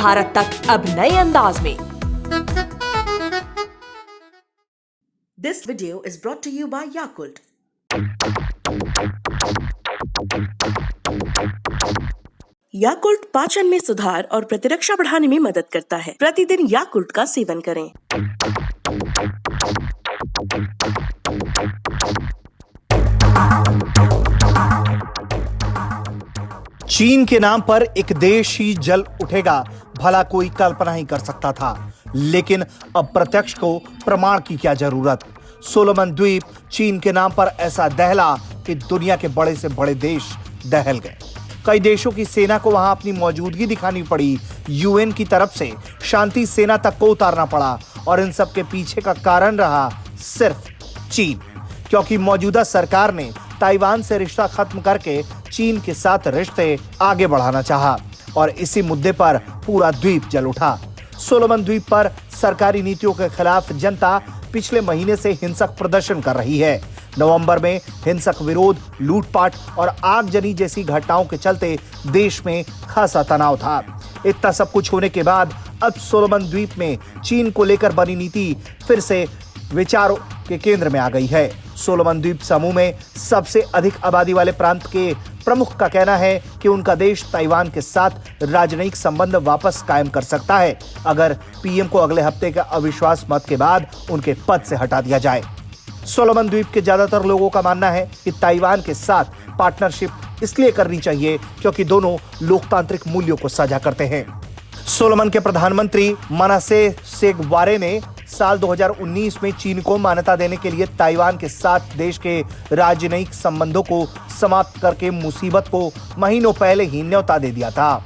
भारत तक अब नए अंदाज में। This video is brought to you by Yakult. Yakult पाचन में सुधार और प्रतिरक्षा बढ़ाने में मदद करता है। प्रतिदिन याकुल्ट का सेवन करें। चीन के नाम पर एक देश ही जल उठेगा, भला कोई कल्पना ही कर सकता था। लेकिन अब प्रत्यक्ष को प्रमाण की क्या जरूरत। सोलोमन द्वीप चीन के नाम पर ऐसा दहला कि दुनिया के बड़े से बड़े देश दहल गए। कई देशों की सेना को वहां अपनी मौजूदगी दिखानी पड़ी। यूएन की तरफ से शांति सेना तक को उतारना पड़ा और इन सब के पीछे का कारण रहा सिर्फ चीन, क्योंकि मौजूदा सरकार ने ताइवान से रिश्ता खत्म करके चीन के साथ रिश्ते आगे बढ़ाना चाहा और इसी मुद्दे पर पूरा द्वीप जल उठा। सोलोमन द्वीप पर सरकारी नीतियों के खिलाफ जनता पिछले महीने से हिंसक प्रदर्शन कर रही है। नवंबर में हिंसक विरोध, लूटपाट और आगजनी जैसी घटनाओं के चलते देश में खासा तनाव था। इतना सब कुछ होने के बाद अब सोलोमन द्वीप में चीन को लेकर बनी नीति फिर से विचारों के केंद्र में आ गई है। सोलोमन द्वीप समूह में सबसे अधिक आबादी वाले प्रांत के प्रमुख का कहना है कि उनका देश ताइवान के साथ राजनयिक संबंध वापस कायम कर सकता है अगर पीएम को अगले हफ्ते का अविश्वास मत के बाद उनके पद से हटा दिया जाए। सोलोमन द्वीप के ज्यादातर लोगों का मानना है कि ताइवान के साथ पार्टनरशिप इसलिए करनी चाहिए क्योंकि दोनों लोकतांत्रिक मूल्यों को साझा करते हैं। सोलोमन के प्रधानमंत्री मनासे सेगवारे ने साल 2019 में चीन को मान्यता देने के लिए ताइवान के साथ देश के राजनयिक संबंधों को समाप्त करके मुसीबत को महीनों पहले ही न्योता दे दिया था।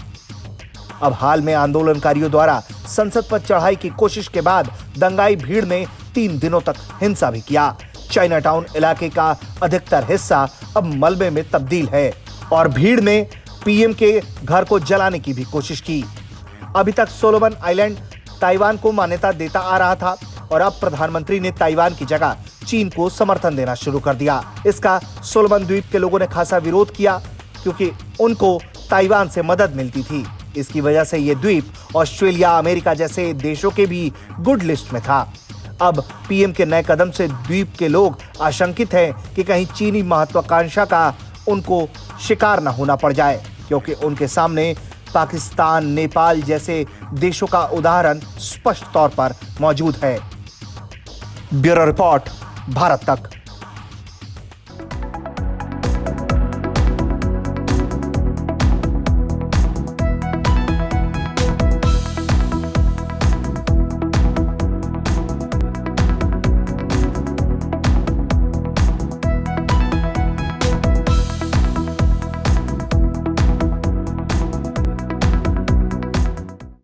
अब हाल में आंदोलनकारियों द्वारा संसद पर चढ़ाई की कोशिश के बाद दंगाई भीड़ ने 3 दिनों तक हिंसा भी किया। चाइना टाउन इलाके का अधिकतर हिस्सा अब मलबे में तब्दील है और भीड़ ने पीएम के घर को जलाने की भी कोशिश की। अभी तक सोलोमन आइलैंड ताइवान को मान्यता देता आ रहा था और अब प्रधानमंत्री ने ताइवान की जगह चीन को समर्थन देना शुरू कर दिया। इसका सोलोमन द्वीप के लोगों ने खासा विरोध किया क्योंकि उनको ताइवान से मदद मिलती थी। इसकी वजह से ये द्वीप ऑस्ट्रेलिया, अमेरिका जैसे देशों के भी गुड लिस्ट में था। अब पीएम के नए कदम से द्वीप के लोग आशंकित हैं कि कहीं चीनी महत्वाकांक्षा का उनको शिकार न होना पड़ जाए, क्योंकि उनके सामने पाकिस्तान, नेपाल जैसे देशों का उदाहरण स्पष्ट तौर पर मौजूद है। ब्यूरो रिपोर्ट, भारत तक।